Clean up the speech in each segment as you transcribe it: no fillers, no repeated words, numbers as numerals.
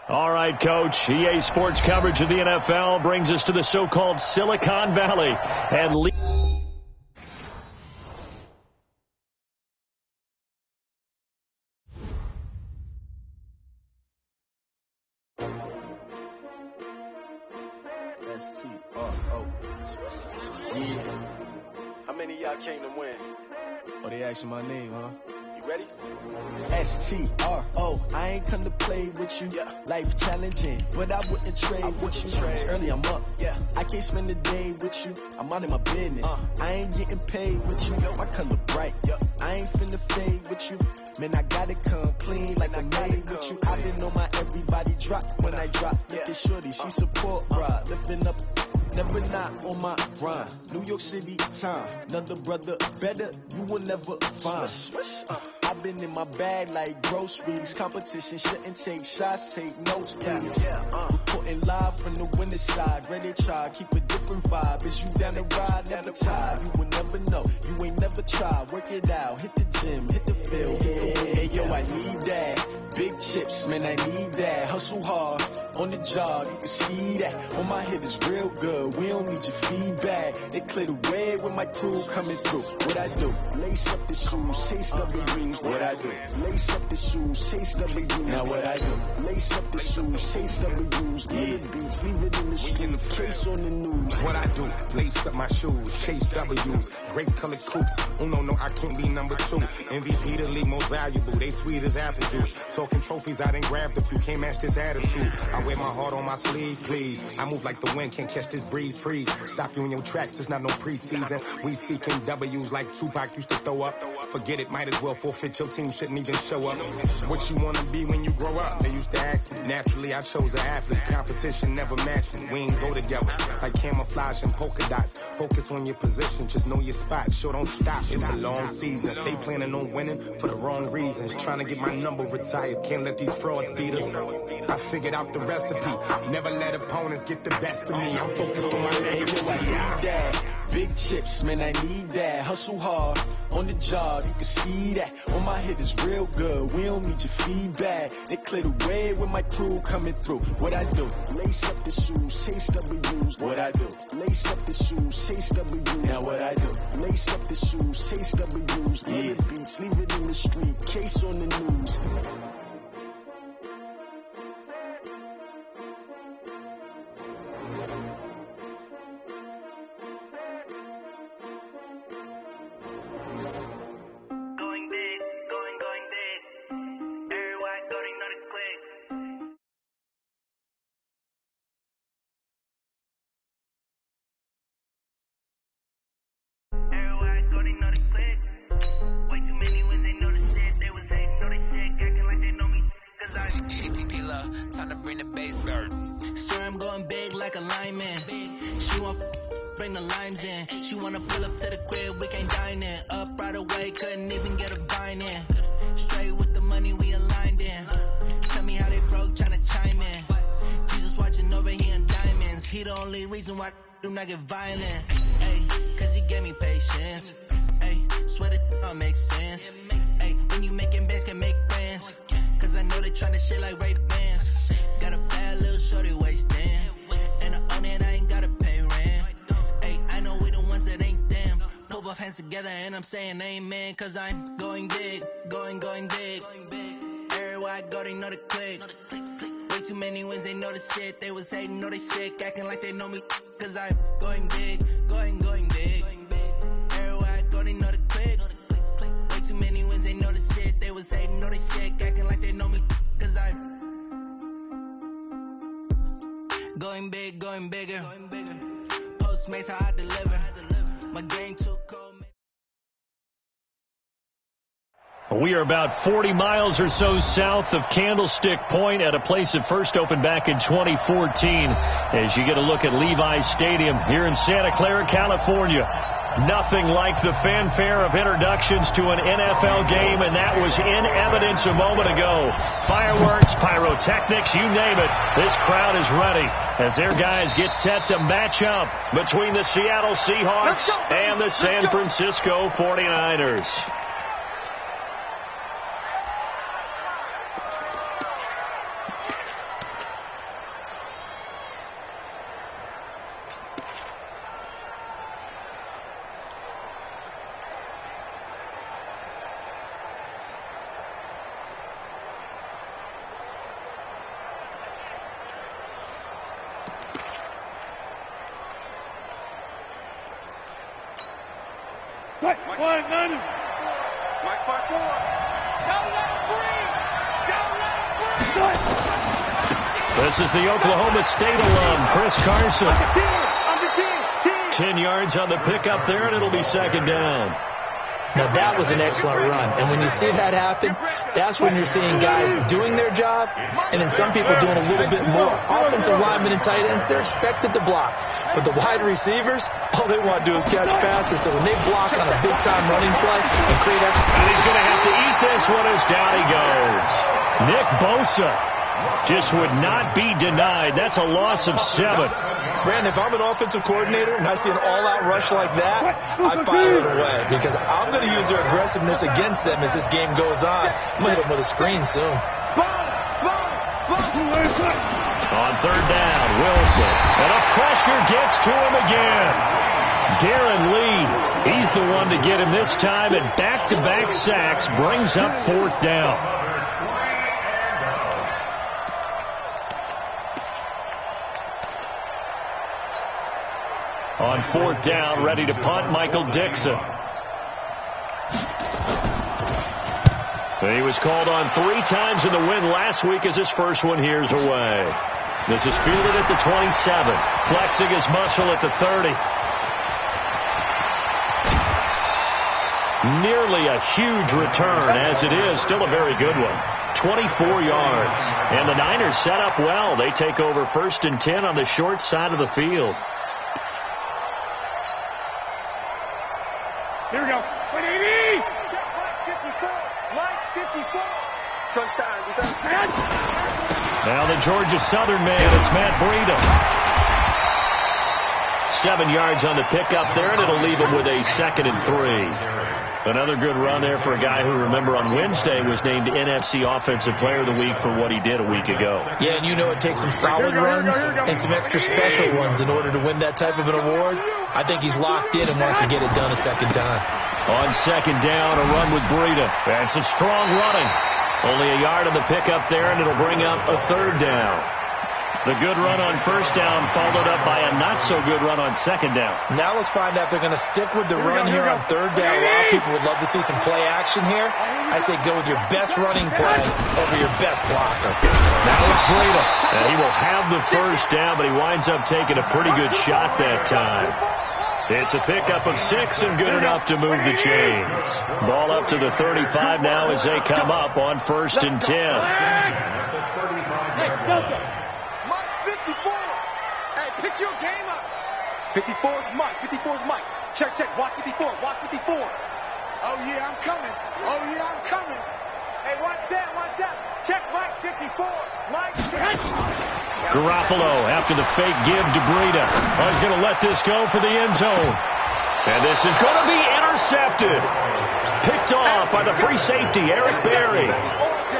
All right, Coach. EA Sports coverage of the NFL brings us to the so-called Silicon Valley. And How many of y'all came to win? Oh, they asking my name, huh? You ready? S-T-R-O, I ain't come to play with you. Yeah. Life challenging, but I wouldn't trade with you. It's early, I'm up. Yeah. I can't spend the day with you. I'm out of my business. I ain't getting paid with you. My color bright. I ain't finna fade with you. Man, I gotta come clean like I'm made with you. I been on my everybody drop when I drop. Look at shorty, she support, bruh. Lifting up. Never not on my grind. New York City time. Another brother better, you will never find. I've been in my bag like groceries. Competition shouldn't take shots, take notes, please. Reporting live from the winter side. Ready to try, keep a different vibe. Is you down the ride? Never tired. You will never know. You ain't never tried. Work it out. Hit the gym, hit the field. Hey, yo, I need that. Big chips, man, I need that. Hustle hard. On the job, you can see that. On my head is real good. We don't need your feedback. They clear the way with my crew coming through. What I do? Lace up the shoes, chase W's. What I do? Lace up the shoes, chase W's. Now what I do? Lace up the shoes, chase W's. Get the beats, leave it in the street. Case on the news. What I do? Lace up my shoes, chase W's. Grape colored coops. Oh no, I can't be number 2. MVP the league most valuable. They sweet as apple juice. Talking trophies, I didn't grab the few. Can't match this attitude. I wear my heart on my sleeve, please. I move like the wind, can't catch this breeze, freeze. Stop you in your tracks, it's not no preseason. We seeking W's like Tupac used to throw up. Forget it, might as well forfeit, your team shouldn't even show up. What you wanna be when you grow up? They used to ask me. Naturally, I chose an athlete. Competition never matched me. We ain't go together. Like camouflage and polka dots. Focus on your position, just know your spot. Sure, don't stop, it's a long season. They planning on winning for the wrong reasons. Trying to get my number retired, can't let these frauds beat us. I figured out the recipe. Never let opponents get the best of me. I'm focused on my legacy. I need that. Big chips, man, I need that. Hustle hard. On the job, you can see that. On my head is real good. We don't need your feedback. They clear the way with my crew coming through. What I do? Lace up the shoes, chase W's. What I do? Lace up the shoes, chase W's. Now what I do? Lace up the shoes, chase W's. Get the beats, leave it in the street. Case on the news. Time to bring the bass. Sir, I'm going big like a lineman. She want bring the limes in. She wanna pull up to the crib, we can't dine in. Up right away, couldn't even get a vine in. Straight with the money we aligned in. Tell me how they broke, tryna chime in. Jesus watching over here in diamonds. He the only reason why I do not get violent. Ay, cause he gave me patience. Ay, swear that don't make sense. Ay, when you making bands can make friends. Cause I know they tryna shit like Ray Bans. Got a bad little shorty wasting. And I own it, I ain't gotta pay rent. Ay, I know we the ones that ain't them. Put both hands together and I'm saying amen. Cause I'm going big, going big. Everywhere I go, they know the click. Way too many wins, they know the shit. They was hating, know they sick, acting like they know me. Cause I'm going big, going big. Everywhere I go, they know the click. Way too many wins, they know the shit. They was hating, know they sick, acting like they know me. Cause I'm going big, going bigger. Postmates, how I deliver. My game too cold. we are about 40 miles or so south of Candlestick Point at a place that first opened back in 2014. As you get a look at Levi's Stadium here in Santa Clara, California. Nothing like the fanfare of introductions to an NFL game, and that was in evidence a moment ago. Fireworks, pyrotechnics, you name it. This crowd is ready as their guys get set to match up between the Seattle Seahawks and the San Francisco 49ers. Mike 5-4. Don't let him breathe. Don't let him breathe. This is the Oklahoma State alum, Chris Carson. 10 yards on the pickup there, and it'll be second down. Now, that was an excellent run. And when you see that happen, that's when you're seeing guys doing their job and then some people doing a little bit more. Offensive linemen and tight ends, they're expected to block. But the wide receivers, all they want to do is catch passes. So when they block on a big-time running play and create extra... And he's going to have to eat this one as down he goes. Nick Bosa just would not be denied. That's a loss of 7. Brandon, if I'm an offensive coordinator and I see an all-out rush like that, I file it away because I'm going to use their aggressiveness against them as this game goes on. I'm going to hit them with a screen soon. On third down, Wilson. And a pressure gets to him again. Darren Lee, he's the one to get him this time, and back-to-back sacks brings up fourth down. On fourth down, ready to punt, Michael Dixon. He was called on 3 times in the win last week as his first one here's away. This is fielded at the 27, flexing his muscle at the 30. Nearly a huge return, as it is still a very good one. 24 yards. And the Niners set up well. They take over 1st and 10 on the short side of the field. Here we go. 180. Mike 54. Crunch time. Defense. Now the Georgia Southern man, it's Matt Breida. 7 yards on the pickup there, and it'll leave him with a 2nd and 3. Another good run there for a guy who, remember, on Wednesday was named NFC Offensive Player of the Week for what he did a week ago. Yeah, and you know it takes some solid runs and some extra special ones in order to win that type of an award. I think he's locked in and wants to get it done a second time. On second down, a run with Breida. And some strong running. Only a yard on the pickup there, and it'll bring up a 3rd down. The good run on first down followed up by a not-so-good run on second down. Now let's find out if they're going to stick with the run here on third down. A lot of people would love to see some play action here. I say go with your best running play over your best blocker. Now it's Breida. And he will have the first down, but he winds up taking a pretty good shot that time. It's a pickup of 6 and good enough to move the chains. Ball up to the 35 now as they come up on 1st and 10. Hey, Delta. Mike 54. Hey, pick your game up. 54's Mike. 54's Mike. Check. Watch 54. Watch 54. Oh, yeah, I'm coming. Hey, watch that. Check Mike 54. Mike. Garoppolo after the fake give to Breida. Oh, he's going to let this go for the end zone. And this is going to be intercepted. Picked off by the free safety, Eric Berry.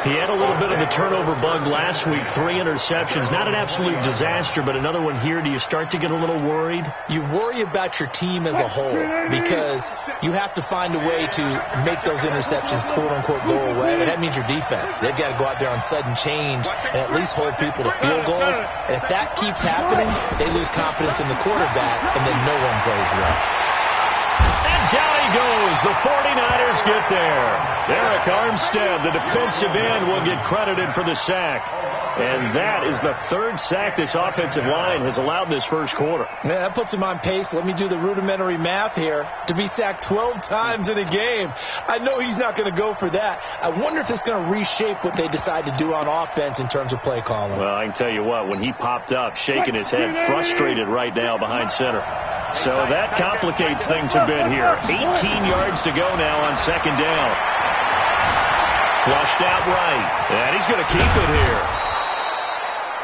He had a little bit of a turnover bug last week. 3 interceptions. Not an absolute disaster, but another one here. Do you start to get a little worried? You worry about your team as a whole because you have to find a way to make those interceptions, quote-unquote, go away. And that means your defense. They've got to go out there on sudden change and at least hold people to field goals. And if that keeps happening, they lose confidence in the quarterback, and then no one plays well. And down he goes. The 49ers get there. Eric Armstead, the defensive end, will get credited for the sack. And that is the 3rd sack this offensive line has allowed this first quarter. Yeah, that puts him on pace. Let me do the rudimentary math here. To be sacked 12 times in a game. I know he's not going to go for that. I wonder if it's going to reshape what they decide to do on offense in terms of play calling. Well, I can tell you what, when he popped up, shaking his head, frustrated right now behind center. So that complicates things a bit here. 18 yards to go now on second down. Flushed out right. And he's going to keep it here.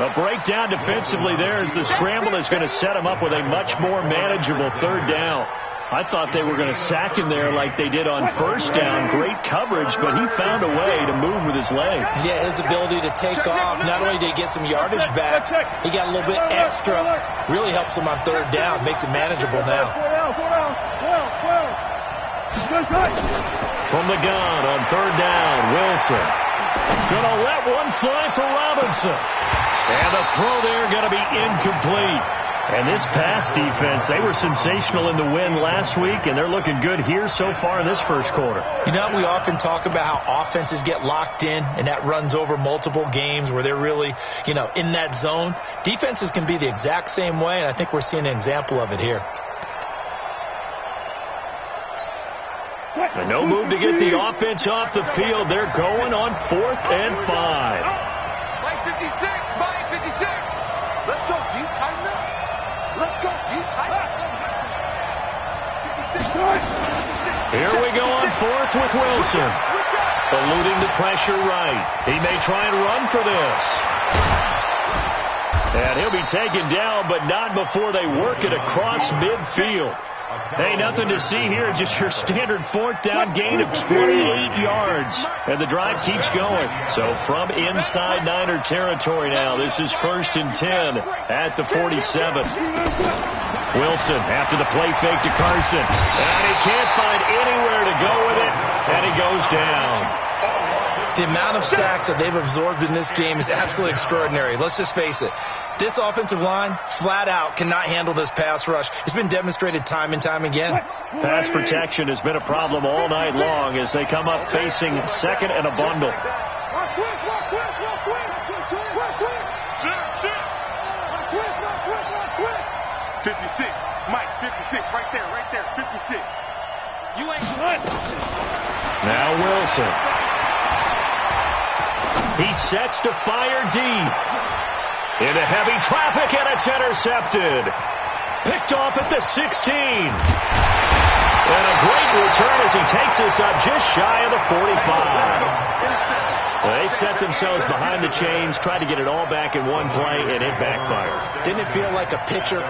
A breakdown defensively there as the scramble is going to set him up with a much more manageable 3rd down. I thought they were going to sack him there like they did on first down. Great coverage, but he found a way to move with his legs. Yeah, his ability to take off, not only did he get some yardage back, he got a little bit extra. Really helps him on 3rd down, makes it manageable now. From the gun on 3rd down, Wilson. Gonna let one fly for Robinson. And the throw there gonna be incomplete. And this pass defense, they were sensational in the win last week, and they're looking good here so far in this first quarter. You know, we often talk about how offenses get locked in, and that runs over multiple games where they're really, in that zone. Defenses can be the exact same way, and I think we're seeing an example of it here. And no move to get the offense off the field. They're going on 4th and 5. Mike 56, Mike 56. Let's go, you tighten up. Let's go, you tighten up. Here we go on 4th with Wilson. Eluding the pressure right. He may try and run for this. And he'll be taken down, but not before they work it across midfield. Hey, nothing to see here, just your standard 4th down gain of 28 yards. And the drive keeps going. So from inside Niner territory now, this is 1st and 10 at the 47. Wilson after the play fake to Carson. And he can't find anywhere to go with it, and he goes down. The amount of sacks that they've absorbed in this game is absolutely extraordinary. Let's just face it. This offensive line, flat out, cannot handle this pass rush. It's been demonstrated time and time again. Pass protection has been a problem all night long as they come up facing 2nd and a bundle. 56, Mike, 56, right there, 56. You ain't good. Now Wilson. He sets to fire deep. Into heavy traffic, and it's intercepted. Picked off at the 16. And a great return as he takes us up just shy of the 45. They set themselves behind the chains, tried to get it all back in one play, and it backfires. Didn't it feel like a pitcher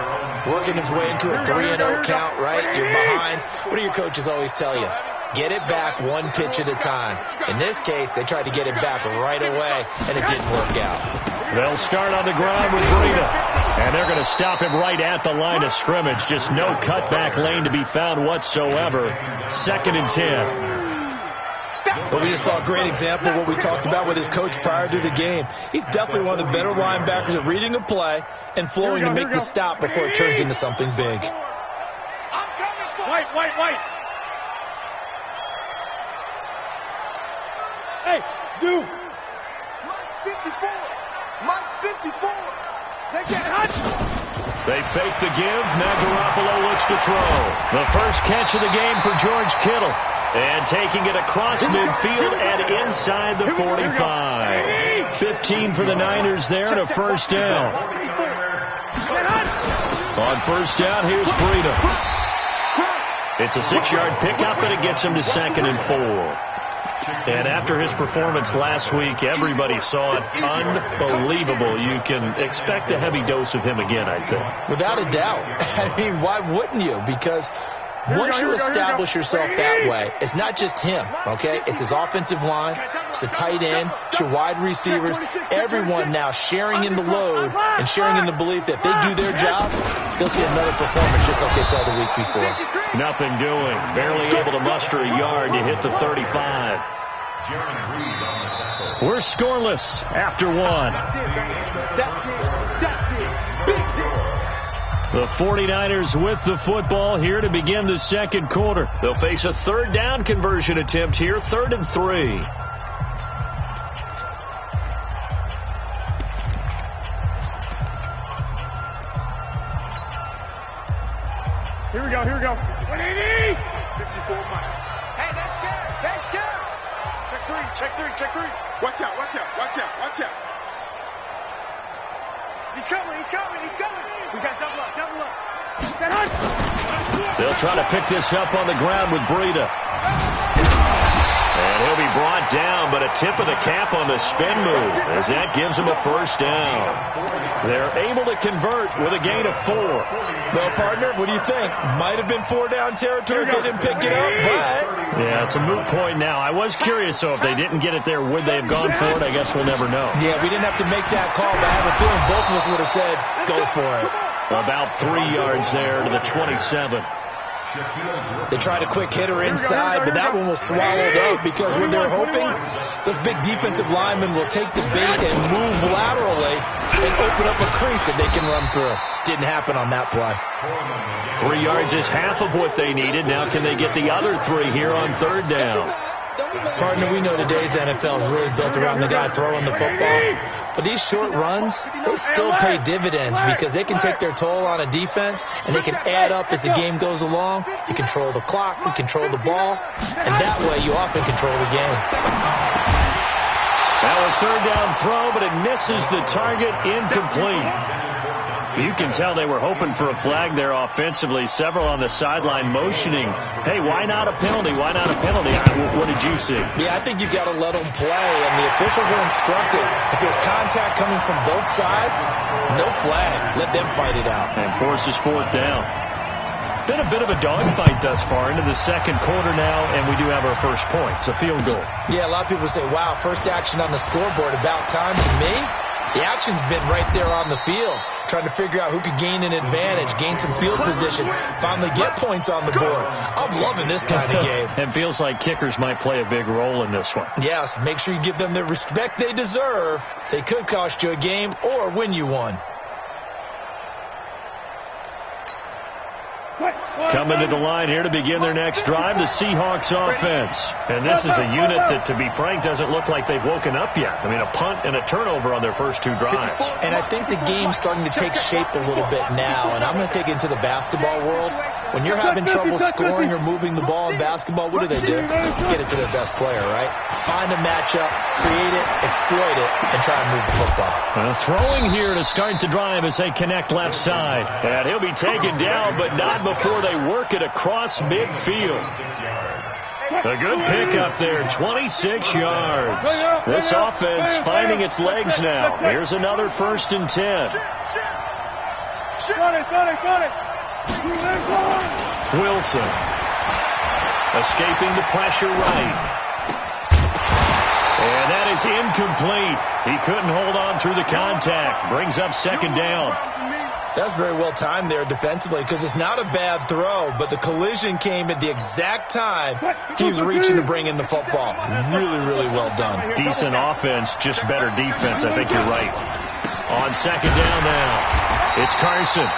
working his way into a 3-0 count, right? You're behind. What do your coaches always tell you? Get it back one pitch at a time. In this case, they tried to get it back right away, and it didn't work out. They'll start on the ground with Breida. And they're going to stop him right at the line of scrimmage. Just no cutback lane to be found whatsoever. 2nd and 10. But we just saw a great example of what we talked about with his coach prior to the game. He's definitely one of the better linebackers at reading a play and flowing to make the stop before it turns into something big. White. Hey, Zoo. Mike 54. Mike 54. They get hot. They fake the give. Now Garoppolo looks to throw. The first catch of the game for George Kittle. And taking it across midfield and inside the 45. 15 for the Niners there and a first down. On first down, here's Breida. It's a 6-yard pickup, and it gets him to 2nd and 4. And after his performance last week, everybody saw it. Unbelievable. You can expect a heavy dose of him again, I think. Without a doubt. I mean, why wouldn't you? Because once you establish yourself that way, it's not just him, okay? It's his offensive line, it's the tight end, it's your wide receivers, everyone now sharing in the load and sharing in the belief that if they do their job, they'll see another performance just like they saw the week before. Nothing doing. Barely able to muster a yard to hit the 35. We're scoreless after one. The 49ers with the football here to begin the second quarter. They'll face a 3rd down conversion attempt here, 3rd and 3. Here we go. 180. 54 Mike. Hey, that's scared. Check three. Watch out. He's coming. We got double up. They'll try to pick this up on the ground with Breida. And he'll be brought down, but a tip of the cap on the spin move as that gives him a first down. They're able to convert with a gain of 4. Well, partner, what do you think? Might have been 4-down territory if they didn't pick it up, but... Yeah, it's a moot point now. I was curious, so if they didn't get it there, would they have gone for it? I guess we'll never know. Yeah, we didn't have to make that call, but I have a feeling both of us would have said, go for it. About 3 yards there to the 27. They tried a quick hitter inside, but that one was swallowed up because when they're hoping, those big defensive linemen will take the bait and move laterally and open up a crease that they can run through. Didn't happen on that play. 3 yards is half of what they needed. Now can they get the other 3 here on third down? Partner, we know today's NFL is really built around the guy throwing the football. But these short runs, they still pay dividends because they can take their toll on a defense and they can add up as the game goes along. You control the clock, you control the ball, and that way you often control the game. Now a third down throw, but it misses the target, incomplete. You can tell they were hoping for a flag there offensively. Several on the sideline motioning, hey, why not a penalty? Why not a penalty? What did you see? Yeah, I think you've got to let them play, and the officials are instructed. If there's contact coming from both sides, no flag. Let them fight it out. And forces fourth down. Been a bit of a dogfight thus far into the second quarter now, and we do have our first points, a field goal. Yeah, a lot of people say, wow, first action on the scoreboard, about time. To me, the action's been right there on the field, trying to figure out who could gain an advantage, gain some field position, finally get points on the board. I'm loving this kind of game. It feels like kickers might play a big role in this one. Yes, make sure you give them the respect they deserve. They could cost you a game or win you one. Coming to the line here to begin their next drive, the Seahawks offense. And this is a unit that, to be frank, doesn't look like they've woken up yet. I mean, a punt and a turnover on their first 2 drives. And I think the game's starting to take shape a little bit now. And I'm going to take it into the basketball world. When you're having trouble scoring or moving the ball in basketball, what do? Get it to their best player, right? Find a matchup, create it, exploit it, and try and move the football. Throwing here to start the drive as they connect left side. And he'll be taken down, but not before they work it across midfield. A good pickup there, 26 yards. This offense finding its legs now. Here's another 1st and 10. Wilson escaping the pressure right. And that is incomplete. He couldn't hold on through the contact. Brings up 2nd down. That's very well timed there defensively because it's not a bad throw, but the collision came at the exact time he was reaching to bring in the football. Really, really well done. Decent offense, just better defense. I think you're right. On 2nd down now, it's Carson.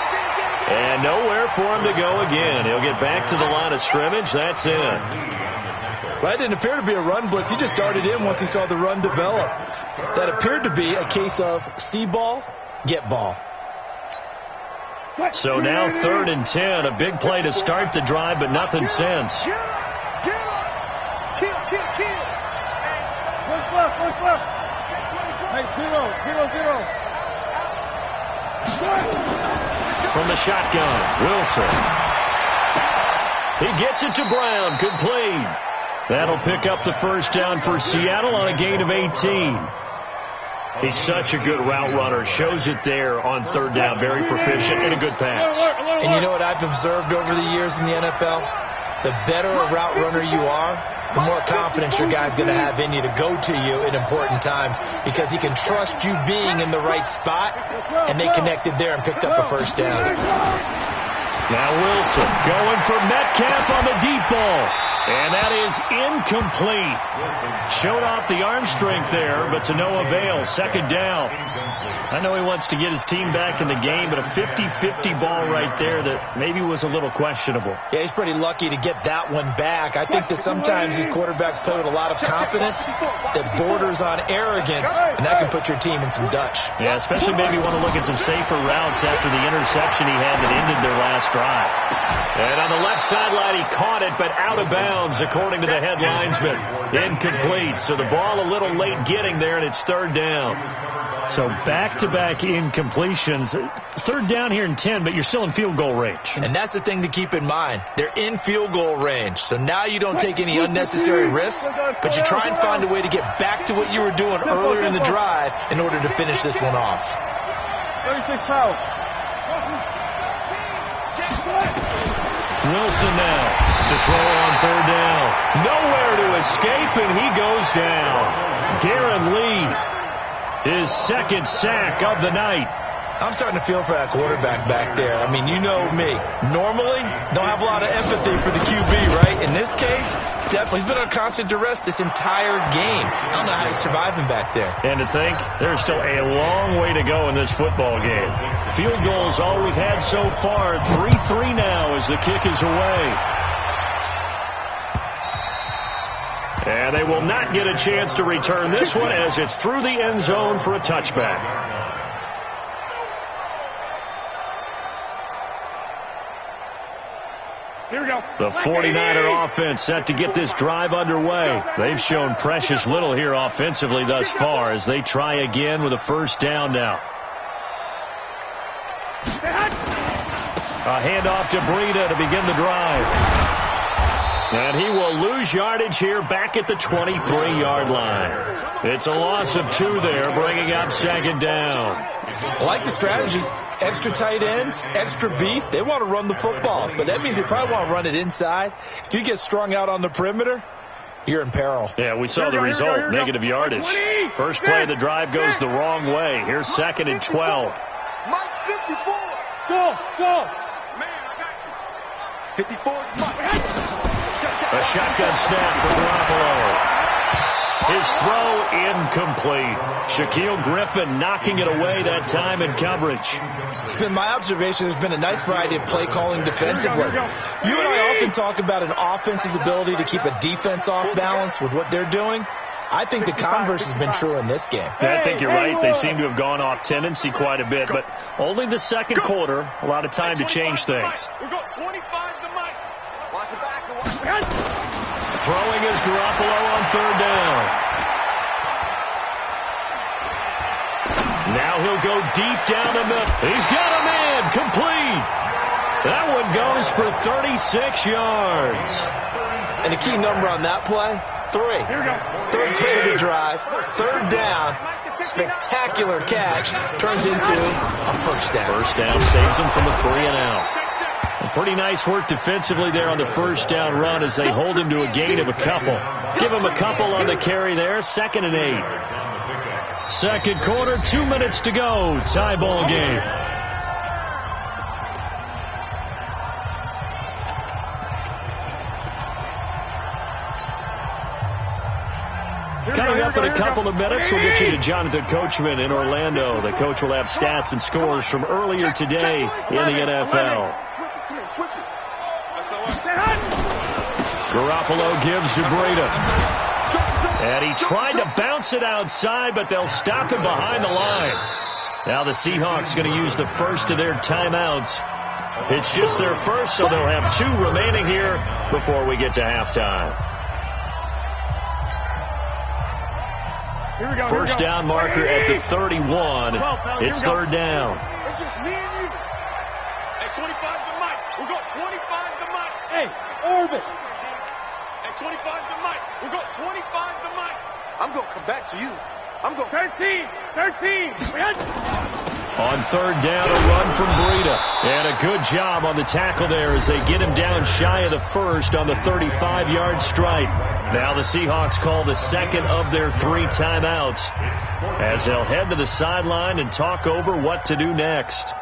And nowhere for him to go again. He'll get back to the line of scrimmage. That's it. Well, that didn't appear to be a run blitz. He just darted in once he saw the run develop. That appeared to be a case of see ball, get ball. So now 3rd and 10, a big play to start the drive, but nothing since. Kill. Look left. Hey, zero. From the shotgun, Wilson. He gets it to Brown, complete. That'll pick up the 1st down for Seattle on a gain of 18. He's such a good route runner. Shows it there on 3rd down. Very proficient and a good pass. And you know what I've observed over the years in the NFL? The better a route runner you are, the more confidence your guy's going to have in you to go to you in important times because he can trust you being in the right spot, and they connected there and picked up a 1st down. Now Wilson going for Metcalf on the deep ball. And that is incomplete. Showed off the arm strength there, but to no avail. 2nd down. I know he wants to get his team back in the game, but a 50-50 ball right there that maybe was a little questionable. Yeah, he's pretty lucky to get that one back. I think that sometimes these quarterbacks play with a lot of confidence that borders on arrogance, and that can put your team in some Dutch. Yeah, especially maybe want to look at some safer routes after the interception he had that ended their last drive. And on the left sideline, he caught it, but out of bounds, according to the head linesman. Incomplete. So the ball a little late getting there, and it's 3rd down. So back-to-back incompletions. 3rd down here in 10, but you're still in field goal range. And that's the thing to keep in mind. They're in field goal range. So now you don't take any unnecessary risks, but you try and find a way to get back to what you were doing earlier in the drive in order to finish this one off. 36 fouls. Wilson now to throw on 3rd down. Nowhere to escape, and he goes down. Darren Lee, his 2nd sack of the night. I'm starting to feel for that quarterback back there. I mean, you know me. Normally, don't have a lot of empathy for the QB, right? In this case, definitely. He's been on constant duress this entire game. I don't know how he's surviving back there. And to think, there's still a long way to go in this football game. Field goals all we've had so far. 3-3 now as the kick is away. And they will not get a chance to return this one as it's through the end zone for a touchback. Here we go. The 49er offense set to get this drive underway. They've shown precious little here offensively thus far as they try again with a first down now. A handoff to Breida to begin the drive. And he will lose yardage here back at the 23-yard line. It's a loss of 2 there, bringing up second down. I like the strategy. Extra tight ends, extra beef. They want to run the football, but that means they probably want to run it inside. If you get strung out on the perimeter, you're in peril. Yeah, we saw the result, negative yardage. First play of the drive goes the wrong way. Here's 2nd and 12. Mike 54. Go. Man, I got you. 54 is Mike. A shotgun snap for Garoppolo. His throw incomplete. Shaquille Griffin knocking it away that time in coverage. It's been my observation there's been a nice variety of play calling defensively. You and I often talk about an offense's ability to keep a defense off balance with what they're doing. I think the converse has been true in this game. Yeah, I think you're right. They seem to have gone off tendency quite a bit, but only the second quarter, a lot of time to change things. We'll go 25 to Mike. Watch it back. Throwing is Garoppolo on third down. Now he'll go deep down the middle. He's got a man. Complete. That one goes for 36 yards. And a key number on that play, 3. Here we go. Third play of the drive, third down, spectacular catch, turns into a first down. First down saves him from a 3-and-out. Pretty nice work defensively there on the first down run as they hold him to a gain of a couple. Give him a couple on the carry there. 2nd and 8. Second quarter, 2 minutes to go. Tie ball game. Coming up in a couple of minutes, we'll get you to Jonathan Coachman in Orlando. The coach will have stats and scores from earlier today in the NFL. Garoppolo gives to Breida. And he tried to bounce it outside, but they'll stop him behind the line. Now the Seahawks going to use the first of their timeouts. It's just their first, so they'll have 2 remaining here before we get to halftime. First down marker at the 31. It's third down. It's just me and you. At 25 to Mike. We'll go 25 to Mike. Hey, orbit. At 25 to Mike. We'll go 25 to Mike. I'm going to come back to you. I'm going 13. On third down, a run from Breida. And a good job on the tackle there as they get him down shy of the first on the 35-yard stripe. Now the Seahawks call the second of their 3 timeouts as they'll head to the sideline and talk over what to do next.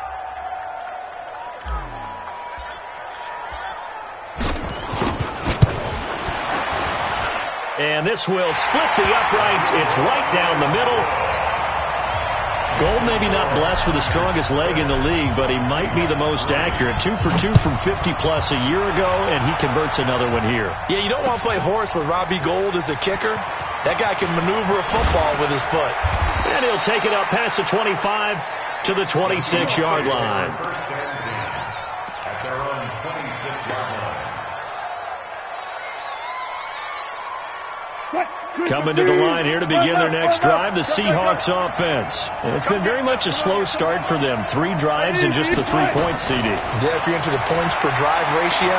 And this will split the uprights. It's right down the middle. Gold maybe not blessed with the strongest leg in the league, but he might be the most accurate. 2 for 2 from 50-plus a year ago, and he converts another one here. Yeah, you don't want to play horse with Robbie Gould as a kicker. That guy can maneuver a football with his foot. And he'll take it up past the 25 to the 26-yard line. Coming to the line here to begin their next drive, the Seahawks offense. And it's been very much a slow start for them. 3 drives and just the 3 points, CD. Yeah, if you're into the points per drive ratio,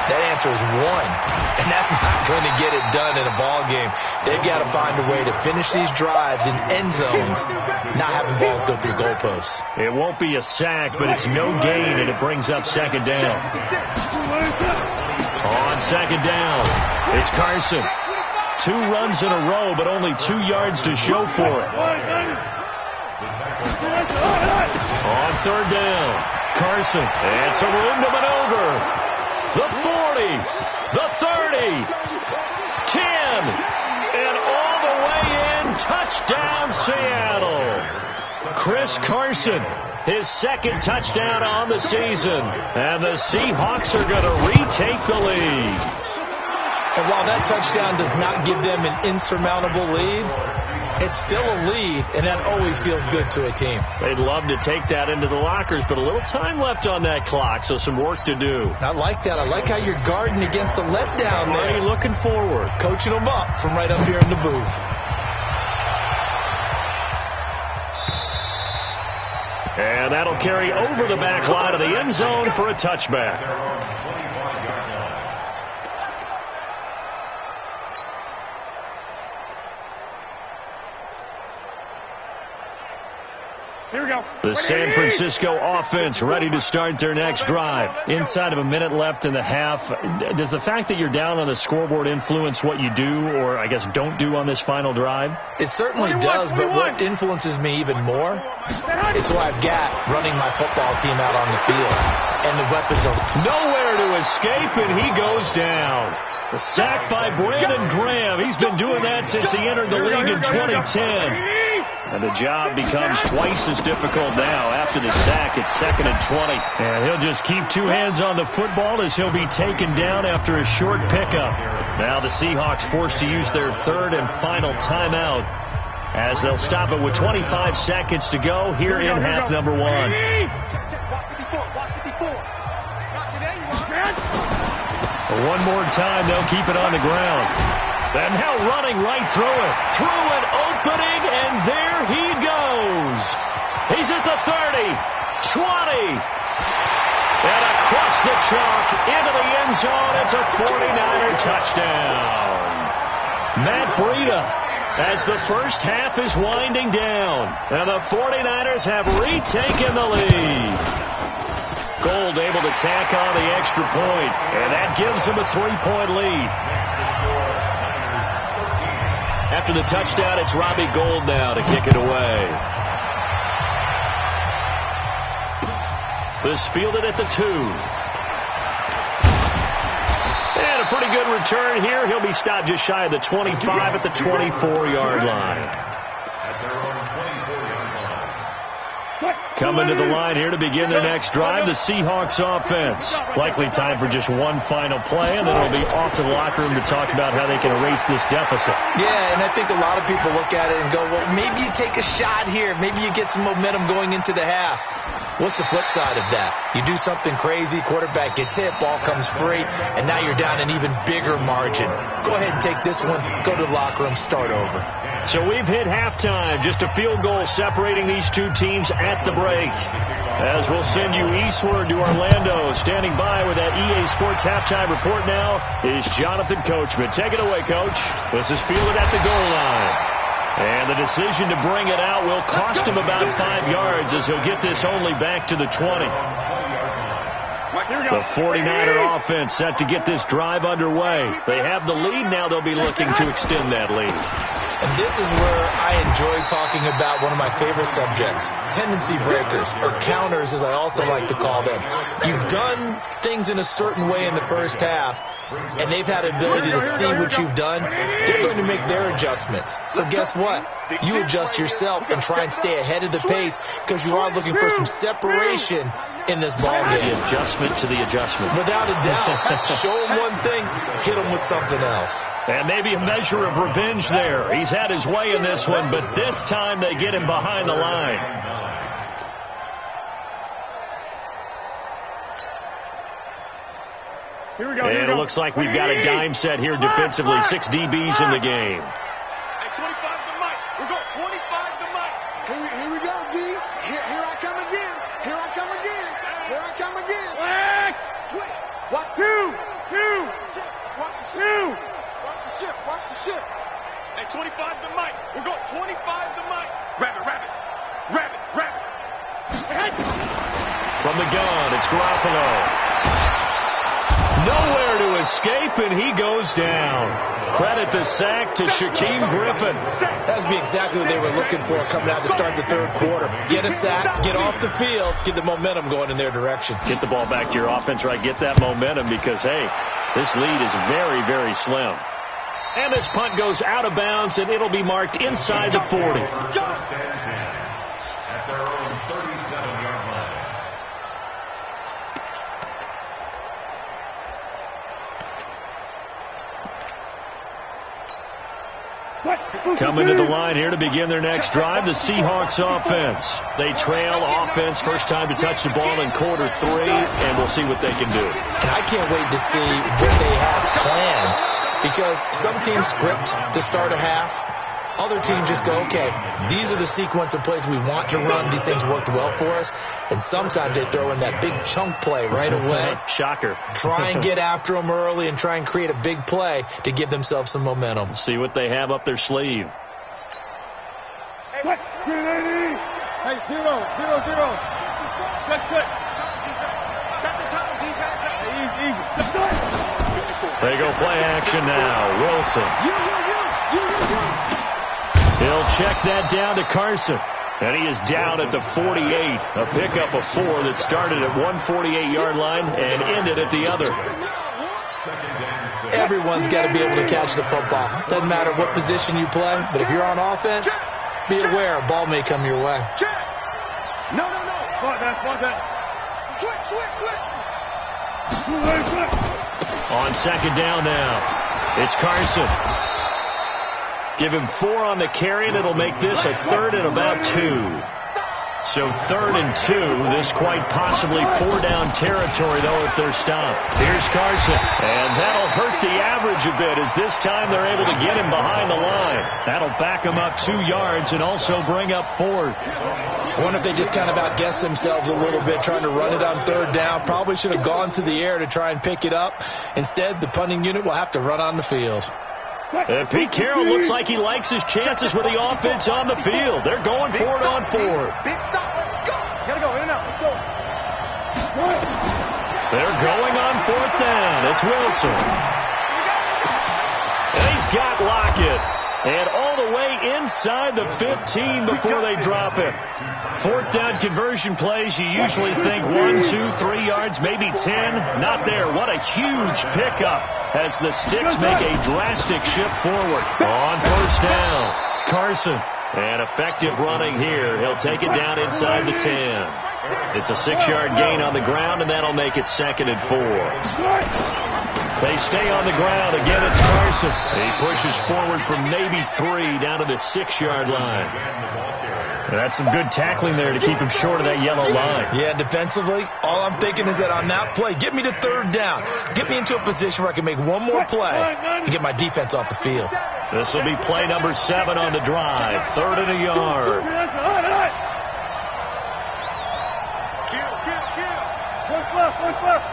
that answer is 1. And that's not going to get it done in a ball game. They've got to find a way to finish these drives in end zones, not having balls go through goalposts. It won't be a sack, but it's no gain, and it brings up second down. On second down, it's Carson. 2 runs in a row, but only 2 yards to show for it. On third down, Carson. And some room to maneuver. The 40, the 30, 10, and all the way in. Touchdown, Seattle. Chris Carson, his second touchdown on the season. And the Seahawks are going to retake the lead. And while that touchdown does not give them an insurmountable lead, it's still a lead, and that always feels good to a team. They'd love to take that into the lockers, but a little time left on that clock, so some work to do. I like that. I like how you're guarding against a letdown there. Already looking forward. Coaching them up from right up here in the booth. And that'll carry over the back line of the end zone for a touchback. Here we go. The San Francisco offense ready to start their next drive. Inside of a minute left in the half. Does the fact that you're down on the scoreboard influence what you do, or I guess don't do on this final drive? It certainly does, but what influences me even more is who I've got running my football team out on the field. And the weapons are nowhere to escape, and he goes down. The sack by Brandon Graham. He's been doing that since he entered the league in 2010. And the job becomes twice as difficult now. After the sack, it's 2nd and 20. And he'll just keep two hands on the football as he'll be taken down after a short pickup. Now the Seahawks forced to use their third and final timeout as they'll stop it with 25 seconds to go here in half number one. One more time, they'll keep it on the ground. And now running right through it. Through an opening, and there he goes. He's at the 30, 20, and across the chalk into the end zone. It's a 49er touchdown. Matt Breida, as the first half is winding down. And the 49ers have retaken the lead. Gold able to tack on the extra point, and that gives them a 3-point lead. After the touchdown, it's Robbie Gould now to kick it away. This fielded at the 2. And a pretty good return here. He'll be stopped just shy of the 25 at the 24-yard line. Coming to the line here to begin their next drive, the Seahawks offense. Likely time for just one final play, and then it'll be off to the locker room to talk about how they can erase this deficit. Yeah, and I think a lot of people look at it and go, well, maybe you take a shot here. Maybe you get some momentum going into the half. What's the flip side of that? You do something crazy, quarterback gets hit, ball comes free, and now you're down an even bigger margin. Go ahead and take this one, go to the locker room, start over. So we've hit halftime, just a field goal separating these two teams at the break. As we'll send you eastward to Orlando. Standing by with that EA Sports halftime report now is Jonathan Coachman. Take it away, Coach. This is fielded at the goal line. And the decision to bring it out will cost him about 5 yards as he'll get this only back to the 20. The 49er offense set to get this drive underway. They have the lead now. They'll be looking to extend that lead. And this is where I enjoy talking about one of my favorite subjects, tendency breakers, or counters as I also like to call them. You've done things in a certain way in the first half, and they've had the ability to see what you've done. They're going to make their adjustments. So guess what? You adjust yourself and try and stay ahead of the pace because you are looking for some separation in this ball game. The adjustment to the adjustment. Without a doubt. Show him one thing, hit him with something else. And maybe a measure of revenge there. He's had his way in this one, but this time they get him behind the line. Here we go. And it looks like we've got a dime set here defensively. 6 DBs in the game. At 25 to Mike. We're going 25 to Mike. Here we go, D. Here I come again. Here I come again. Here I come again. What? Two. Watch the ship. Watch the ship. Watch the ship. At 25 to Mike. We're going 25 to Mike. Rabbit. From the gun, it's Garoppolo. Nowhere to escape, and he goes down. Credit the sack to Shaquem Griffin. That would be exactly what they were looking for coming out to start the third quarter. Get a sack, get off the field, get the momentum going in their direction. Get the ball back to your offense, right? Get that momentum because, hey, this lead is very, very slim. And this punt goes out of bounds, and it'll be marked inside the 40. At their own 37-yard line. Coming to the line here to begin their next drive, the Seahawks offense. They trail offense, first time to touch the ball in quarter 3, and we'll see what they can do. And I can't wait to see what they have planned, because some teams script to start a half. Other teams just go, okay, these are the sequence of plays we want to run. These things worked well for us. And sometimes they throw in that big chunk play right away. Shocker. Try and get after them early and try and create a big play to give themselves some momentum. See what they have up their sleeve. Hey, 0-0-0. Good. Set the tone, defense. Easy. They go play action now. Wilson. He'll check that down to Carson. And he is down at the 48. A pickup of 4 that started at 148-yard line and ended at the other. Everyone's got to be able to catch the football. Doesn't matter what position you play, but if you're on offense, be aware a ball may come your way. No. Fuck that. Switch. On second down now, it's Carson. Give him 4 on the carry, and it'll make this a 3rd and about 2. So 3rd and 2. This quite possibly 4-down territory, though, if they're stopped. Here's Carson. And that'll hurt the average a bit, as this time they're able to get him behind the line. That'll back him up 2 yards and also bring up 4th. I wonder if they just kind of outguessed themselves a little bit trying to run it on 3rd down. Probably should have gone to the air to try and pick it up. Instead, the punting unit will have to run on the field. And Pete Carroll looks like he likes his chances with the offense on the field. They're going for it on 4th. Big stop, let's go. Gotta go, in and out, let's go. They're going on 4th down. It's Wilson. And he's got Lockett. And all the way inside the 15 before they drop him. 4th down conversion plays, you usually think 1, 2, 3 yards, maybe 10. Not there. What a huge pickup as the Sticks make a drastic shift forward. On 1st down, Carson. And effective running here. He'll take it down inside the 10. It's a 6-yard gain on the ground, and that'll make it 2nd and 4. They stay on the ground. Again, it's Carson. He pushes forward from maybe 3 down to the 6-yard line. That's some good tackling there to keep him short of that yellow line. Yeah, defensively, all I'm thinking is that on that play, get me to 3rd down. Get me into a position where I can make one more play and get my defense off the field. This will be play number 7 on the drive. 3rd and a yard. Kill. What's left?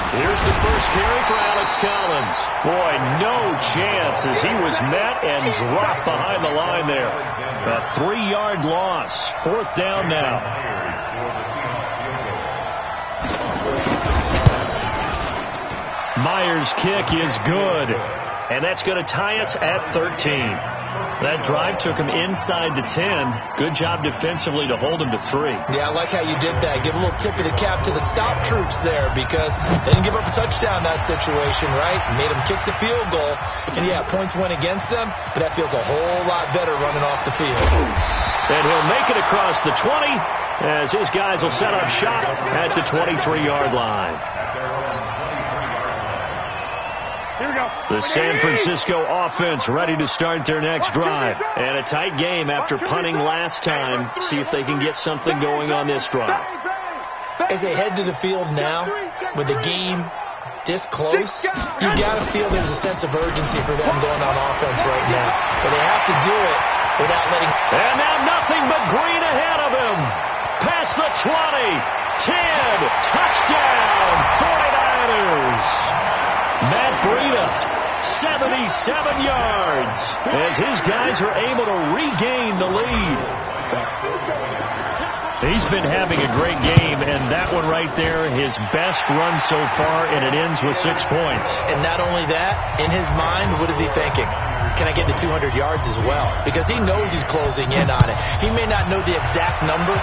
Here's the first carry for Alex Collins. Boy, no chance as he was met and dropped behind the line there. A 3-yard loss. 4th down now. Myers' kick is good. And that's going to tie us at 13. That drive took him inside the 10. Good job defensively to hold him to 3. Yeah, I like how you did that. Give a little tip of the cap to the stop troops there, because they didn't give up a touchdown in that situation, right? Made them kick the field goal. And, yeah, points went against them, but that feels a whole lot better running off the field. And he'll make it across the 20 as his guys will set up shop at the 23-yard line. Here we go. The San Francisco offense ready to start their next drive. And a tight game after punting last time. See if they can get something going on this drive. As they head to the field now, with the game this close, you got to feel there's a sense of urgency for them going on offense right now. But they have to do it without letting... And now nothing but green ahead of him. Past the 20, 10, touchdown, 49ers. Matt Breida, 77 yards, as his guys are able to regain the lead. He's been having a great game, and that one right there, his best run so far, and it ends with 6 points. And not only that, in his mind, what is he thinking? Can I get to 200 yards as well? Because he knows he's closing in on it. He may not know the exact number,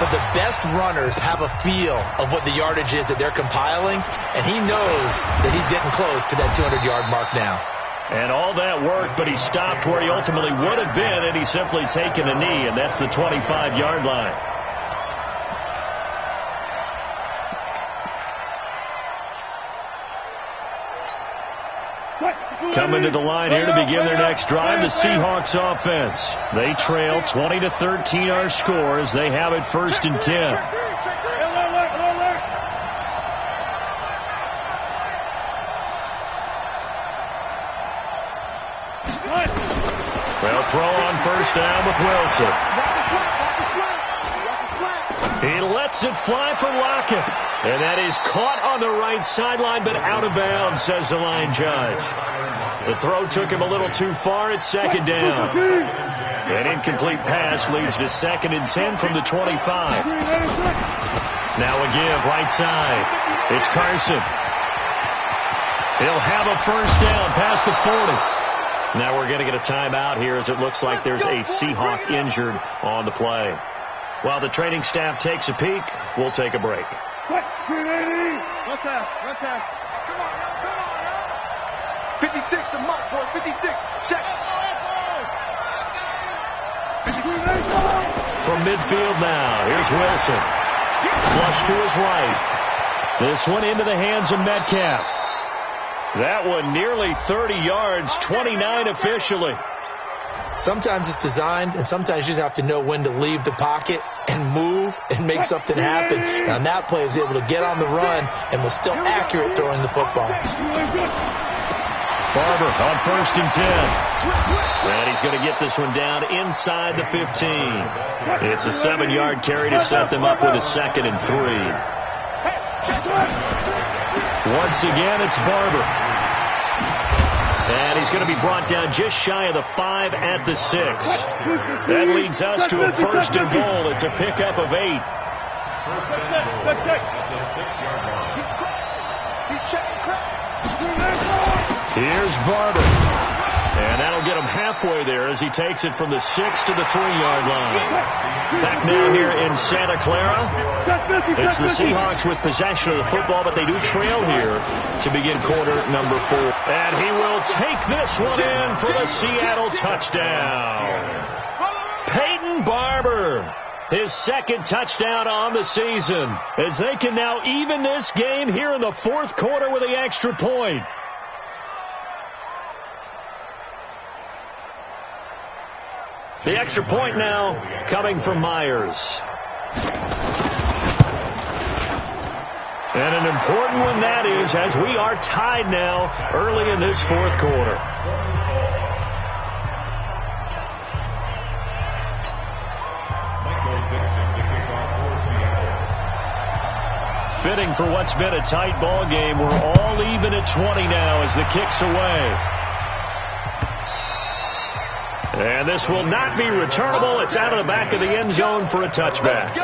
but the best runners have a feel of what the yardage is that they're compiling, and he knows that he's getting close to that 200-yard mark now. And all that worked, but he stopped where he ultimately would have been, and he's simply taken a knee, and that's the 25-yard line. Coming to the line here to begin their next drive, the Seahawks offense. They trail 20-13 our score as they have it 1st and 10. They'll throw on 1st down with Wilson. He lets it fly for Lockett. And that is caught on the right sideline, but out of bounds, says the line judge. The throw took him a little too far. It's 2nd down. An incomplete pass leads to 2nd and 10 from the 25. Now a give, right side. It's Carson. He'll have a 1st down past the 40. Now we're going to get a timeout here as it looks like there's a Seahawk injured on the play. While the training staff takes a peek, we'll take a break. Run time. Come on. 56 to Mike, boy. 56. Check. From midfield now, here's Wilson. Flush to his right. This one into the hands of Metcalf. That one nearly 30 yards, 29 officially. Sometimes it's designed, and sometimes you just have to know when to leave the pocket and move and make something happen. And on that play, he was able to get on the run and was still accurate throwing the football. Barber on 1st and 10. And he's going to get this one down inside the 15. It's a 7-yard carry to set them up with a 2nd and 3. Once again, it's Barber. And he's going to be brought down just shy of the 5 at the 6. That leads us to a 1st and goal. It's a pickup of 8. Here's Barber. And that'll get him halfway there as he takes it from the 6 to the 3-yard line. Back now here in Santa Clara. It's the Seahawks with possession of the football, but they do trail here to begin quarter number 4. And he will take this one in for the Seattle touchdown. Peyton Barber, his 2nd touchdown on the season, as they can now even this game here in the 4th quarter with the extra point. The extra point now coming from Myers. And an important one that is, as we are tied now early in this 4th quarter. Fitting for what's been a tight ball game. We're all even at 20 now as the kick's away. And this will not be returnable. It's out of the back of the end zone for a touchback.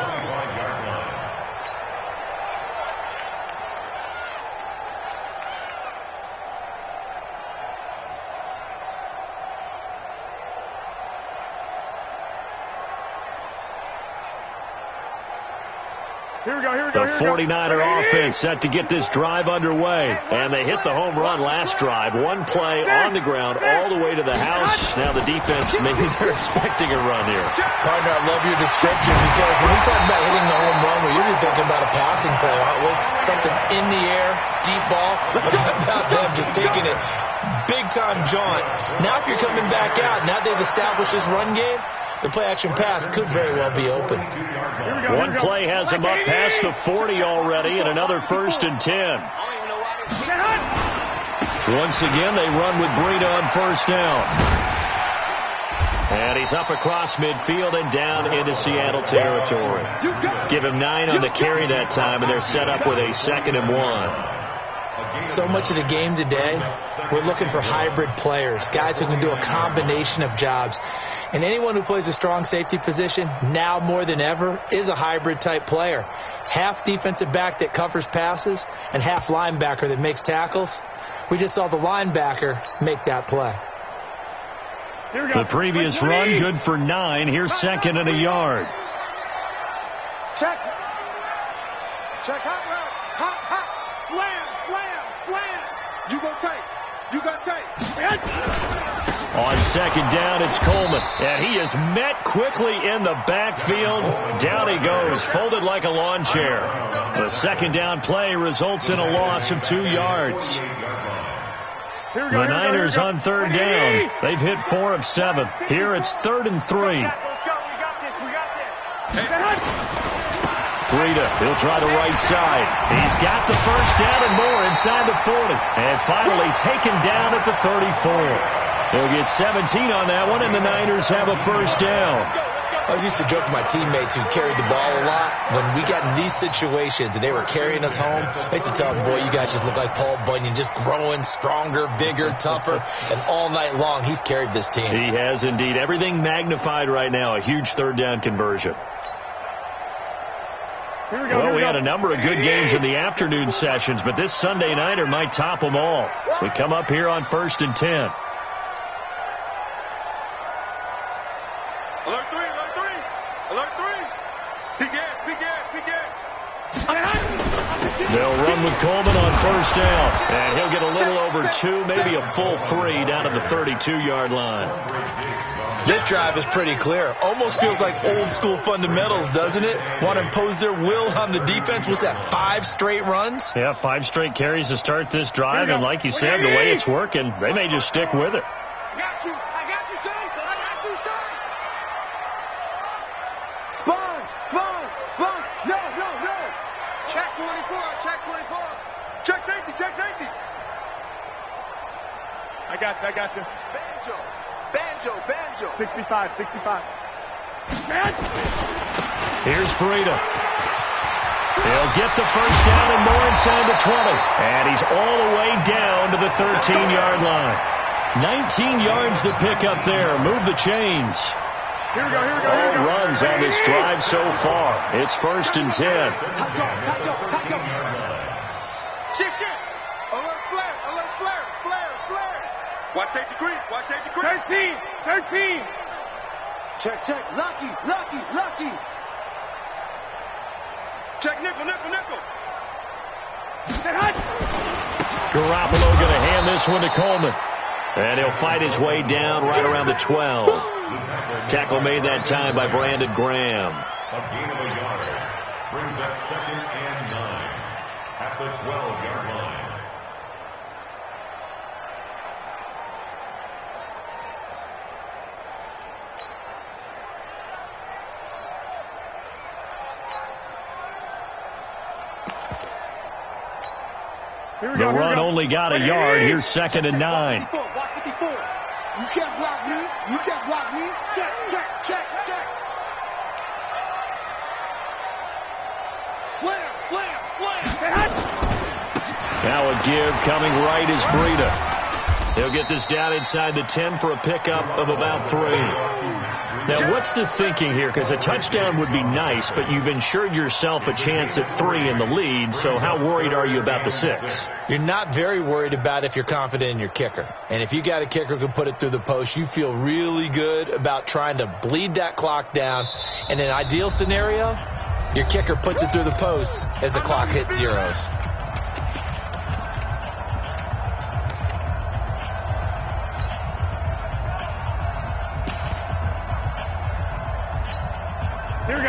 The 49er offense set to get this drive underway. And they hit the home run last drive. One play on the ground all the way to the house. Now the defense, maybe they're expecting a run here. Partner, I love your description because when we talk about hitting the home run, we're usually thinking about a passing play, aren't we? Something in the air, deep ball. But how about them just taking it big-time jaunt? Now if you're coming back out, now they've established this run game, the play-action pass could very well be open. One play has him up past the 40 already, and another 1st and 10. Once again, they run with Breida on 1st down. And he's up across midfield and down into Seattle territory. Give him 9 on the carry that time, and they're set up with a 2nd and 1. So much of the game today, we're looking for hybrid players, guys who can do a combination of jobs. And anyone who plays a strong safety position, now more than ever, is a hybrid type player. Half defensive back that covers passes and half linebacker that makes tackles. We just saw the linebacker make that play. The previous run, good for 9. Here's second and a yard. Check. Check. Hot route. Hot. Slam. You gonna take. On second down, it's Coleman. And he is met quickly in the backfield. Down he goes, folded like a lawn chair. The second down play results in a loss of 2 yards. The Niners on third down. They've hit 4 of 7. Here it's 3rd and 3. We got this. Breida, he'll try the right side. He's got the first down and more inside the 40. And finally taken down at the 34. He'll get 17 on that one, and the Niners have a first down. I used to joke to my teammates who carried the ball a lot. When we got in these situations and they were carrying us home, I used to tell them, boy, you guys just look like Paul Bunyan, just growing stronger, bigger, tougher. And all night long, he's carried this team. He has indeed. Everything magnified right now. A huge third down conversion. We had a number of good games in the afternoon sessions, but this Sunday nighter might top them all. So we come up here on 1st and 10. Alert 3. They'll run with Coleman on first down, and he'll get a little over 2, maybe a full 3 down to the 32-yard line. This drive is pretty clear. Almost feels like old school fundamentals, doesn't it? Want to impose their will on the defense. Was that 5 straight runs? Yeah, 5 straight carries to start this drive, and like you said, the way it's working, they may just stick with it. I got you, son. Sponge. No. Check 24. Check safety. I got you. Banjo. 65. Here's Breida. He'll get the first down and more inside the 20. And he's all the way down to the 13-yard line. 19 yards to pick up there. Move the chains. Here we go. All runs on this drive so far. It's 1st and 10. Let's go. Shift. Alert flare. Watch safety creep. 13. Check. Lucky. Check nickel. Garoppolo going to hand this one to Coleman. And he'll fight his way down right around the 12. Tackle made that time by Brandon Graham. A gain of a yard. Brings up 2nd and 9 at the 12-yard line. The run only got a yard. Here's 2nd and 9. Watch 54. You can't block me. Check. Slam. Now a give coming right is Breida. He'll get this down inside the 10 for a pickup of about 3. Now, what's the thinking here? Because a touchdown would be nice, but you've ensured yourself a chance at 3 in the lead, so how worried are you about the 6? You're not very worried about if you're confident in your kicker. And if you got a kicker who can put it through the post, you feel really good about trying to bleed that clock down. In an ideal scenario, your kicker puts it through the post as the clock hits zeros.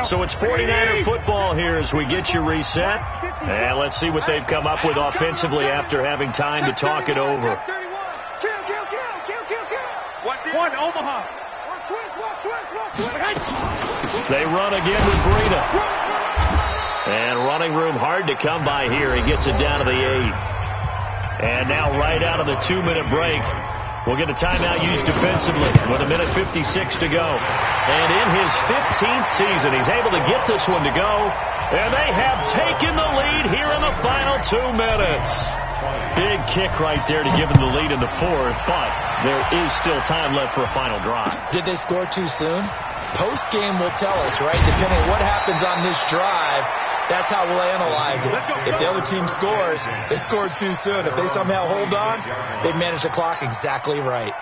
So it's 49er football here as we get you reset. And let's see what they've come up with offensively after having time to talk it over. One, Omaha. They run again with Breida. And running room hard to come by here. He gets it down to the 8. And now right out of the 2-minute break, we'll get a timeout used defensively with 1:56 to go. And in his 15th season, he's able to get this one to go. And they have taken the lead here in the final 2 minutes. big kick right there to give them the lead in the fourth, but there is still time left for a final drive. Did they score too soon? Post-game will tell us, right? Depending on what happens on this drive, that's how we'll analyze it. If the other team scores, they scored too soon. If they somehow hold on, they managed the clock exactly right.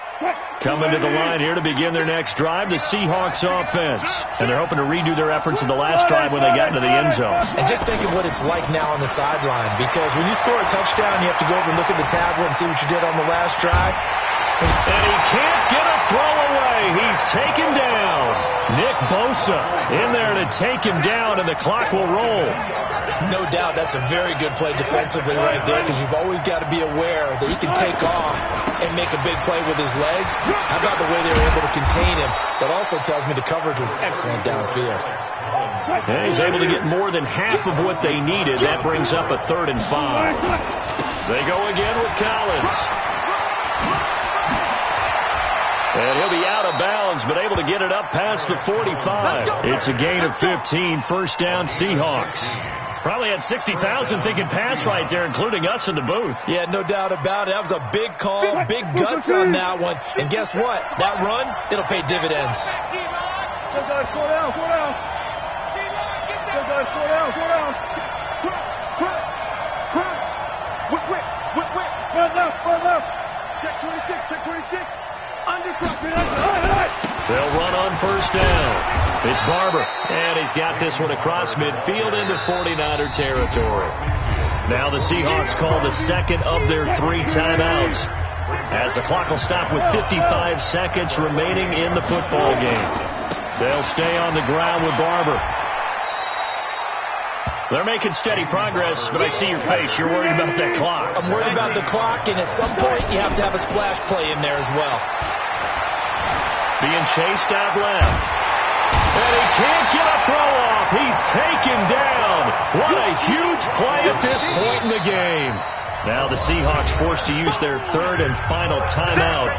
Coming to the line here to begin their next drive, the Seahawks offense. And they're hoping to redo their efforts in the last drive when they got into the end zone. And just think of what it's like now on the sideline, because when you score a touchdown, you have to go over and look at the tablet and see what you did on the last drive. And he can't get a throw away. He's taken down. Nick Bosa in there to take him down, and the clock will roll. No doubt that's a very good play defensively right there, because you've always got to be aware that he can take off and make a big play with his legs. How about the way they were able to contain him? That also tells me the coverage was excellent downfield. And he's able to get more than half of what they needed. That brings up a 3rd and 5. They go again with Collins. And he'll be out of bounds, but able to get it up past the 45. It's a gain of 15, first down Seahawks. Probably had 60,000 thinking pass right there, including us in the booth. Yeah, no doubt about it. That was a big call, big guts on that one. And guess what? That run, it'll pay dividends. Go down. Whip. Check 26. They'll run on first down. It's Barber, and he's got this one across midfield into 49er territory. Now the Seahawks call the second of their 3 timeouts, as the clock will stop with 55 seconds remaining in the football game. They'll stay on the ground with Barber. They're making steady progress, but I see your face. You're worried about that clock. I'm worried about the clock, and at some point you have to have a splash play in there as well. Being chased out left. And he can't get a throw off. He's taken down. What a huge play at this point in the game. Now the Seahawks forced to use their 3rd and final timeout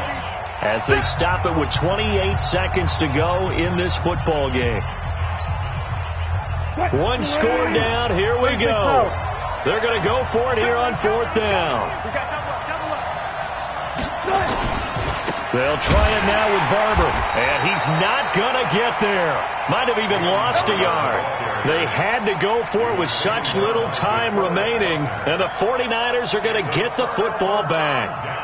as they stop it with 28 seconds to go in this football game. 1 score down. Here we go. They're going to go for it here on 4th down. They'll try it now with Barber, and he's not going to get there. Might have even lost a yard. They had to go for it with such little time remaining, and the 49ers are going to get the football back.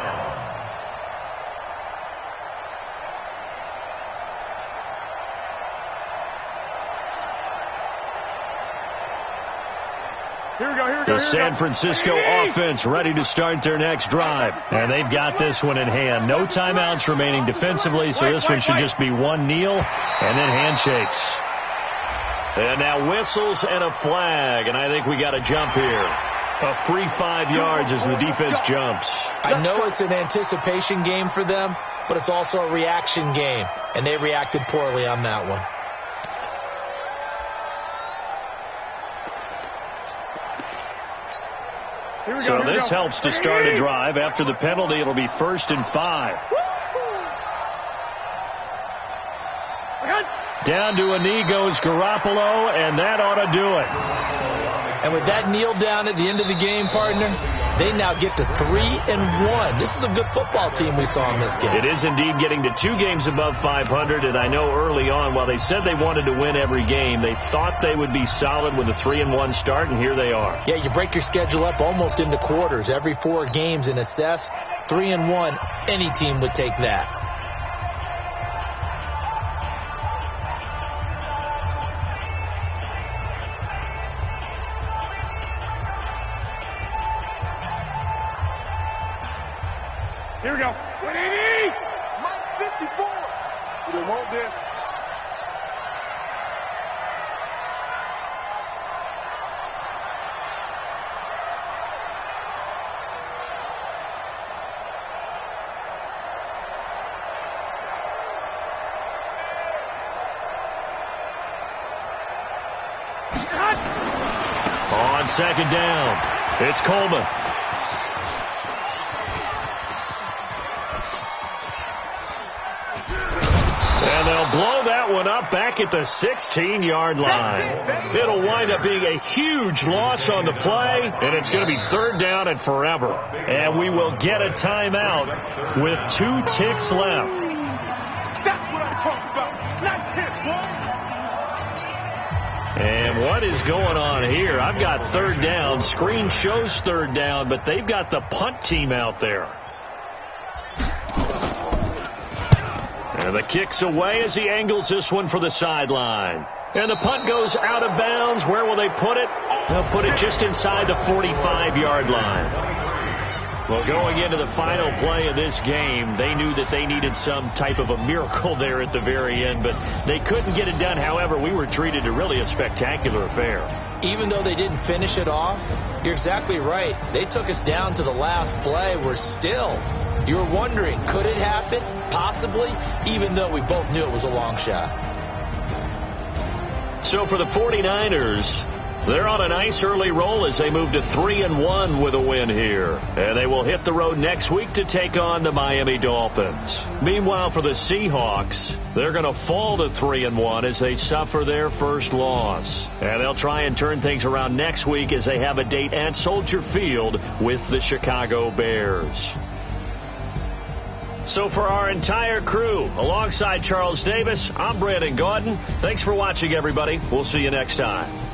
The San Francisco offense ready to start their next drive. And they've got this one in hand. No timeouts remaining defensively, so this one should just be one kneel and then handshakes. And now whistles and a flag, and I think we got a jump here. A free 5 yards as the defense jumps. I know it's an anticipation game for them, but it's also a reaction game, and they reacted poorly on that one. So this helps to start a drive. After the penalty, it'll be 1st and 5. Down to a knee goes Garoppolo, and that ought to do it. And with that kneel down at the end of the game, partner, they now get to 3-1. This is a good football team we saw in this game. It is indeed getting to 2 games above 500, and I know early on, while they said they wanted to win every game, they thought they would be solid with a 3-1 start, and here they are. Yeah, you break your schedule up almost into quarters, every 4 games, and assess 3-1. Any team would take that. Here we go. 180! Mike 54! You don't want this. On 2nd down, it's Coleman. And they'll blow that one up back at the 16-yard line. It'll wind up being a huge loss on the play, and it's going to be third down and forever. And we will get a timeout with 2 ticks left. That's what I'm talking about. Nice hit, boy. And what is going on here? I've got third down. Screen shows third down, but they've got the punt team out there. And the kick's away as he angles this one for the sideline. And the punt goes out of bounds. Where will they put it? They'll put it just inside the 45-yard line. Well, going into the final play of this game, they knew that they needed some type of a miracle there at the very end, but they couldn't get it done. However, we were treated to really a spectacular affair. Even though they didn't finish it off, you're exactly right. They took us down to the last play. We're still, you were wondering, could it happen? Possibly, even though we both knew it was a long shot. So for the 49ers, they're on a nice early roll as they move to 3-1 with a win here. And they will hit the road next week to take on the Miami Dolphins. Meanwhile, for the Seahawks, they're going to fall to 3-1 as they suffer their first loss. And they'll try and turn things around next week as they have a date at Soldier Field with the Chicago Bears. So for our entire crew, alongside Charles Davis, I'm Brandon Gaudin. Thanks for watching, everybody. We'll see you next time.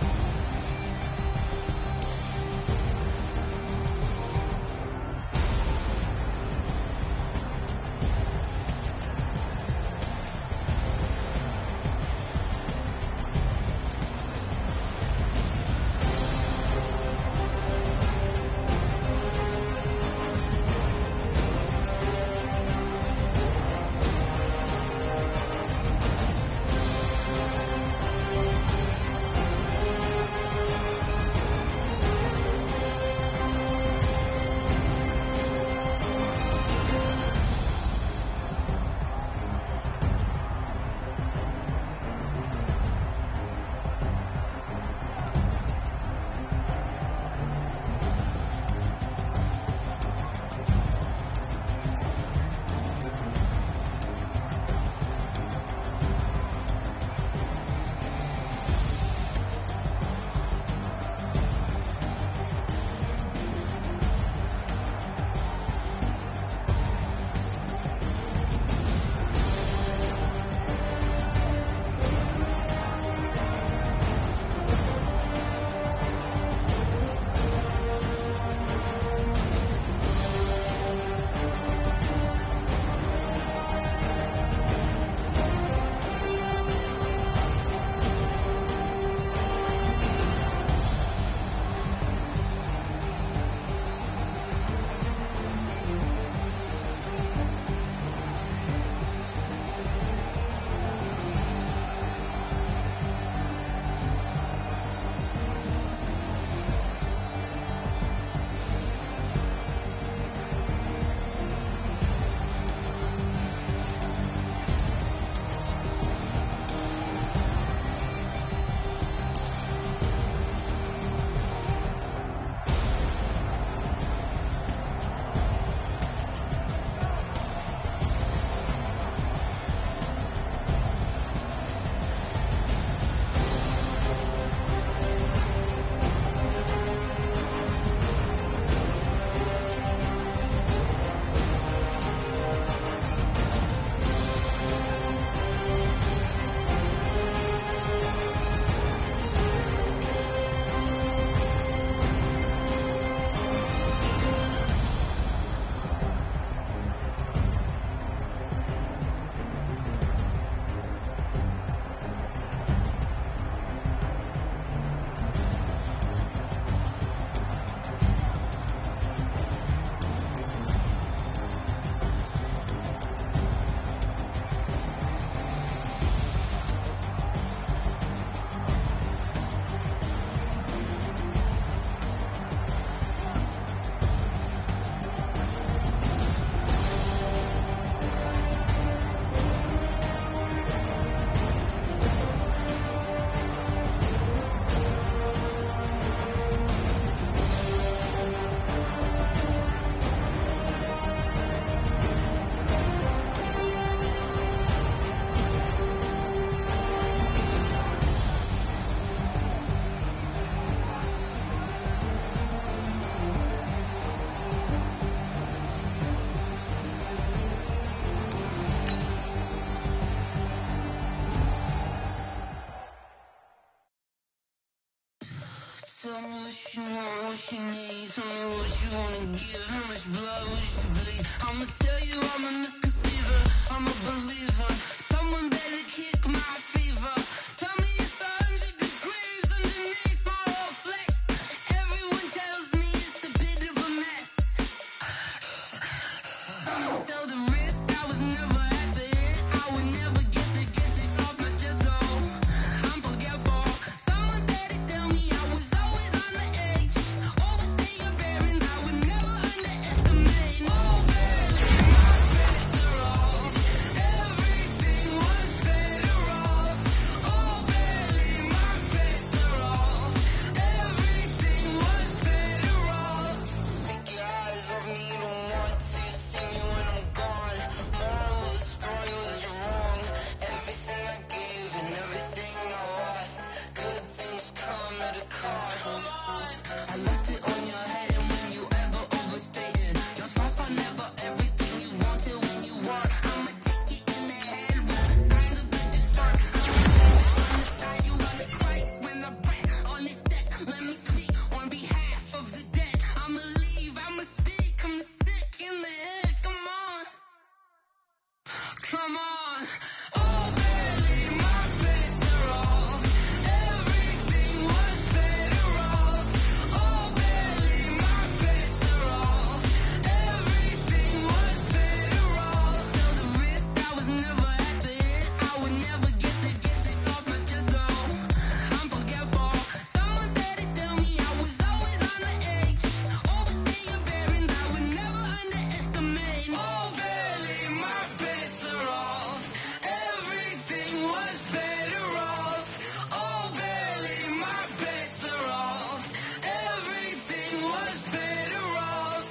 Tell me what you want, what you need. Tell me what you wanna give. How much blood would you bleed? I'ma tell you I'm a misconceiver. I'm a believer. Someone better kick my fever. Tell me it's 100 degrees underneath my whole flesh. Everyone tells me it's a bit of a mess. Someone tell the risk I was never at the hit. I would never get it off my chest. So I'm forgetful. Someone better tell me I was always on the edge. Overstay your bearings. I would never underestimate. Oh, baby, my bets are off. Everything was better off. Oh, baby, my bets are off. Everything was better off. Take your eyes off me, you don't want to see me when I'm gone. Moral of the story was you're wrong. Everything I gave and everything I lost. Good things come at a cost. I left it on your head, and when you ever overstated yourself, I never everything you wanted when you want. I'ma take it in the head with the signs of a distort. I remember on the side, you wanna cry when I break on this deck. Let me speak on behalf of the dead. I'ma leave, I'ma speak, I'm sick in the head. Come on, come on. Oh, baby, my bets are off. Everything was better off. Oh, baby, my bets are off. Everything was better off. Tell the risk I was never at the hit. I would never get it off my chest. So I'm forgetful. Someone better tell me I was always on the edge. Overstay your bearings. I would never underestimate. Oh, baby, my bets are off. Everything was better off. Oh, baby, my bets are off. Everything was better off.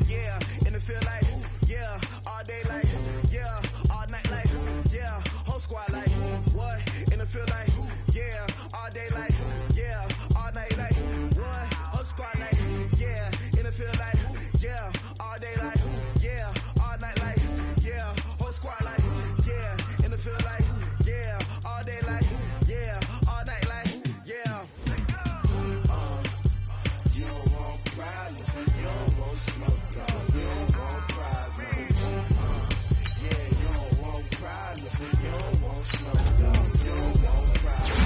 Yeah, and it feel like, yeah, all day like, yeah, all night like, yeah, whole squad like, what? And it feel like, yeah, all day like, yeah, all night like, what? Whole squad like, yeah, and it feel like, yeah, all day like, yeah, all night like, yeah, whole squad like, yeah, and it feel like, yeah, all day like, yeah, all night like, yeah. You don't want problems, you don't want smoke, dog. You don't want problems. Yeah, you don't want problems, you don't want smoke, dog. You don't want problems.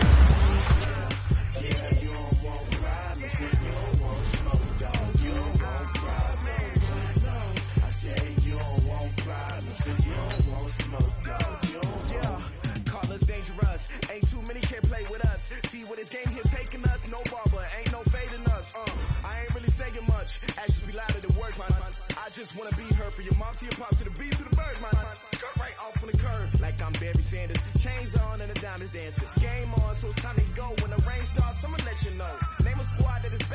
Yeah, you don't want problems, you don't want smoke, dog. You don't want problems. No, I said you don't want problems, you don't want smoke, dog. You don't want. Call us dangerous. Ain't too many can play with us. See what this game here taking us. No barber, ain't no fading us. I ain't really saying much. Actions be louder than words, man. I just wanna be heard. For your mom to your pop to the beat to the bird, man. Cut right off on the curb like I'm Barry Sanders. Chains on and the diamonds dancing. Game on, so it's time to go. When the rain starts, I'ma let you know. Name a squad that is better.